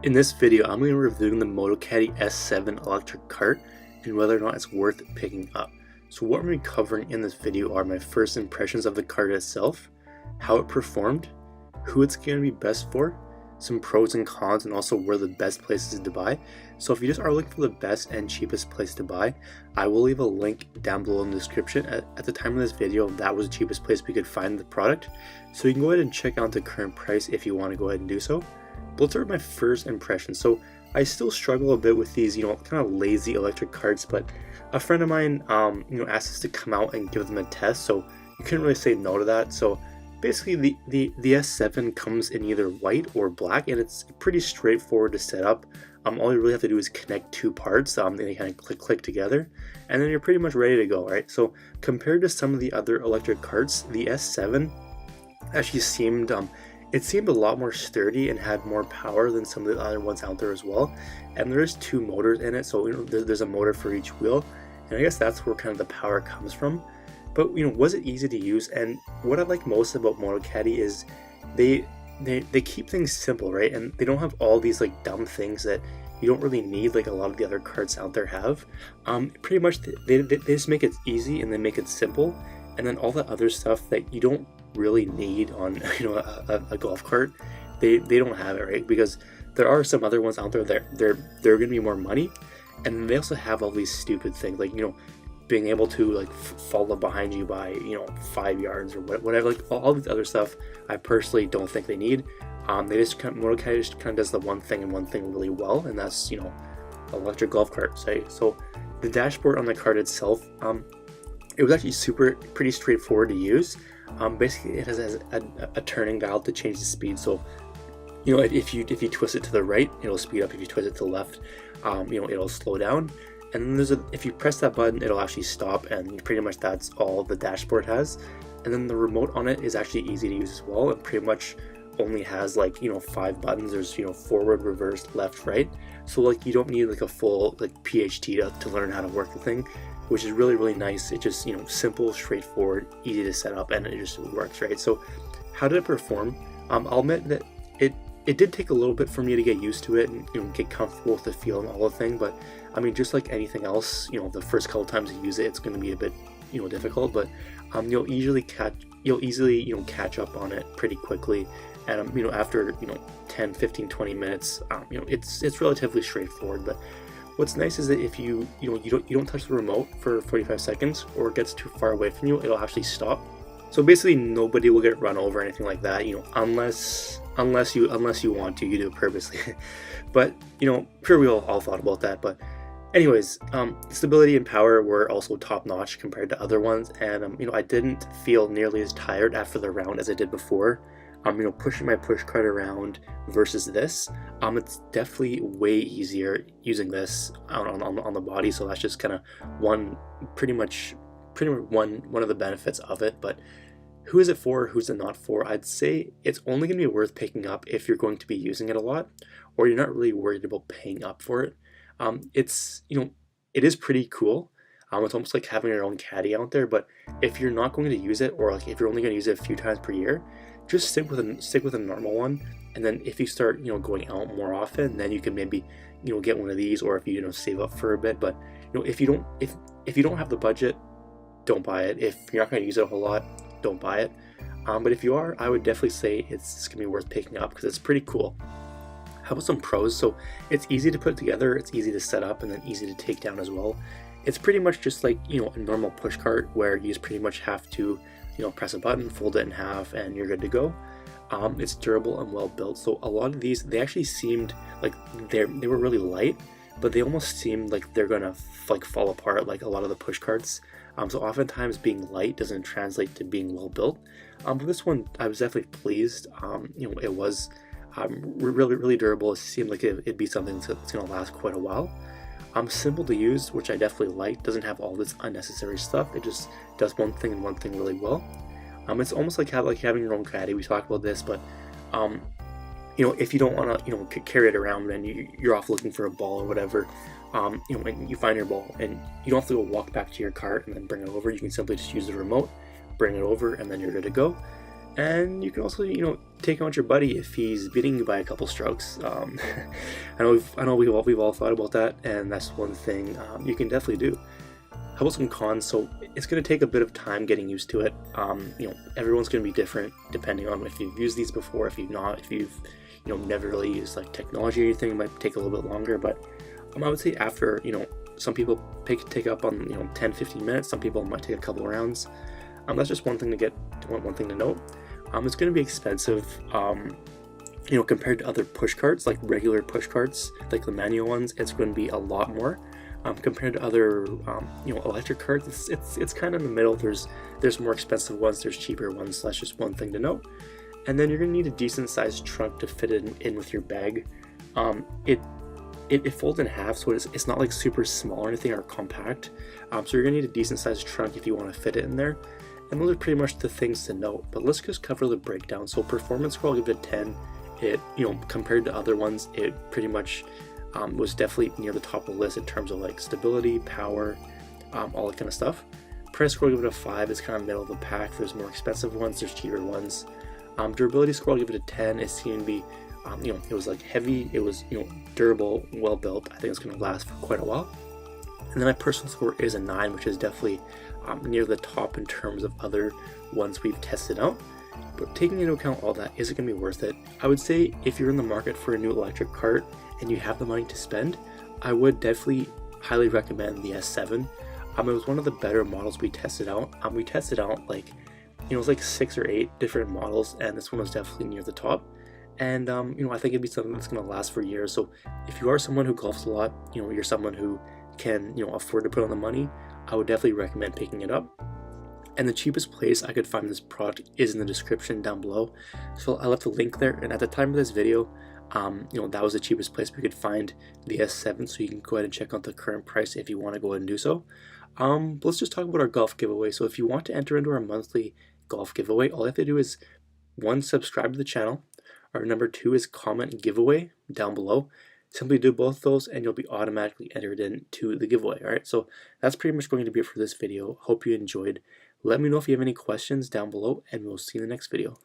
In this video, I'm going to be reviewing the MotoCaddy S7 electric cart and whether or not it's worth picking up. So what I'm going to be covering in this video are my first impressions of the cart itself, how it performed, who it's going to be best for, some pros and cons, and also where the best places to buy. So if you just are looking for the best and cheapest place to buy, I will leave a link down below in the description. At the time of this video, that was the cheapest place we could find the product. So you can go ahead and check out the current price if you want to go ahead and do so. But let's start with my first impression. So I still struggle a bit with these, kind of lazy electric carts, but a friend of mine, asked us to come out and give them a test, so you couldn't really say no to that. So basically the S7 comes in either white or black, and it's pretty straightforward to set up. All you really have to do is connect two parts, they kind of click together, and then you're pretty much ready to go, right? So compared to some of the other electric carts, the S7 actually seemed it seemed a lot more sturdy and had more power than some of the other ones out there as well. And there is two motors in it, so there's a motor for each wheel, and I guess that's where kind of the power comes from. But was it easy to use? And what I like most about MotoCaddy is they keep things simple, right? And they don't have all these like dumb things that you don't really need like a lot of the other carts out there have. Pretty much they just make it easy and they make it simple, and then all the other stuff that you don't really need on a golf cart, they don't have it, right? Because there are some other ones out there that they're gonna be more money, and they also have all these stupid things like being able to like follow behind you by 5 yards or whatever, like all this other stuff. I personally don't think they need. They just MotoCaddy just kind of does the one thing and one thing really well, and that's electric golf carts, right? So the dashboard on the cart itself, it was actually pretty straightforward to use. Basically, it has a turning dial to change the speed. So, if you twist it to the right, it'll speed up. If you twist it to the left, it'll slow down. And then if you press that button, it'll actually stop. And pretty much that's all the dashboard has. And then the remote on it is actually easy to use as well. It pretty much only has 5 buttons. There's forward, reverse, left, right. So you don't need a full PhD to learn how to work the thing, which is really nice. It's just simple, straightforward, easy to set up, and it just works, right? So how did it perform? I'll admit that it did take a little bit for me to get used to it and get comfortable with the feel and all the thing. But I mean, just like anything else, the first couple times you use it, it's going to be a bit difficult, but you'll easily catch up on it pretty quickly. And after 10, 15, 20 minutes, it's relatively straightforward. But what's nice is that if you don't touch the remote for 45 seconds or it gets too far away from you, it'll actually stop. So basically nobody will get run over or anything like that, unless you want to, you do it purposely. But sure, we all thought about that. But anyways, stability and power were also top notch compared to other ones, and I didn't feel nearly as tired after the round as I did before. Pushing my push cart around versus this, it's definitely way easier using this on the body. So that's just kind of pretty much one of the benefits of it. But who is it for? Who's it not for? I'd say it's only going to be worth picking up if you're going to be using it a lot, or you're not really worried about paying up for it. It is pretty cool. It's almost like having your own caddy out there. But if you're not going to use it, or if you're only going to use it a few times per year, just stick with a normal one. And then if you start going out more often, then you can maybe get one of these, or if you save up for a bit. But if you don't have the budget, don't buy it. If you're not going to use it a whole lot, don't buy it. But if you are, I would definitely say it's going to be worth picking up because it's pretty cool. How about some pros? So it's easy to put together, it's easy to set up, and then easy to take down as well. It's pretty much just like a normal push cart where you just pretty much have to press a button, fold it in half, and you're good to go. It's durable and well built. So a lot of these, they actually seemed like they were really light, but they almost seemed like they're gonna fall apart like a lot of the push carts. So oftentimes being light doesn't translate to being well built. But this one, I was definitely pleased. It was really durable. It seemed like it'd be something that's gonna last quite a while. Simple to use, which I definitely like. Doesn't have all this unnecessary stuff. It just does one thing and one thing really well. It's almost like having your own caddy. We talked about this, but if you don't want to carry it around and you're off looking for a ball or whatever, when you find your ball and you don't have to go walk back to your cart and then bring it over, you can simply just use the remote, bring it over, and then you're good to go. And you can also, take out your buddy if he's beating you by a couple strokes. I know we've all thought about that, and that's one thing you can definitely do. How about some cons? So it's going to take a bit of time getting used to it. Everyone's going to be different depending on if you've used these before, if you've not, if you've never really used like technology or anything. It might take a little bit longer, but I would say after some people take up on 10-15 minutes. Some people might take a couple of rounds. That's just one thing to note. It's going to be expensive. Compared to other push carts, like regular push carts, like the manual ones, it's going to be a lot more. Compared to other electric carts, it's kind of in the middle. There's more expensive ones, there's cheaper ones. So that's just one thing to note. And then you're gonna need a decent sized trunk to fit it in with your bag. It folds in half, so it's not like super small or anything, or compact. So you're gonna need a decent sized trunk if you want to fit it in there. And those are pretty much the things to note. But let's just cover the breakdown. So performance score, I'll give it a 10. It compared to other ones, it pretty much was definitely near the top of the list in terms of like stability, power, all that kind of stuff. Price score, I'll give it a 5. It's kind of middle of the pack. There's more expensive ones, there's cheaper ones. Durability score, I'll give it a 10. It seemed to be, it was like heavy, it was durable, well built. I think it's going to last for quite a while. And then my personal score is a 9, which is definitely near the top in terms of other ones we've tested out. But taking into account all that, is it going to be worth it? I would say if you're in the market for a new electric cart and you have the money to spend, I would definitely highly recommend the S7. It was one of the better models we tested out. We tested out like, it was like 6 or 8 different models, and this one was definitely near the top. And I think it'd be something that's going to last for years. So if you are someone who golfs a lot, you're someone who can afford to put on the money, I would definitely recommend picking it up. And the cheapest place I could find this product is in the description down below. So I left a link there, and at the time of this video, that was the cheapest place we could find the S7, so you can go ahead and check out the current price if you want to go ahead and do so. But let's just talk about our golf giveaway. So if you want to enter into our monthly golf giveaway, all you have to do is 1, subscribe to the channel, or number 2 is comment giveaway down below. Simply do both those and you'll be automatically entered into the giveaway. Alright, so that's pretty much going to be it for this video. Hope you enjoyed. Let me know if you have any questions down below, and we'll see you in the next video.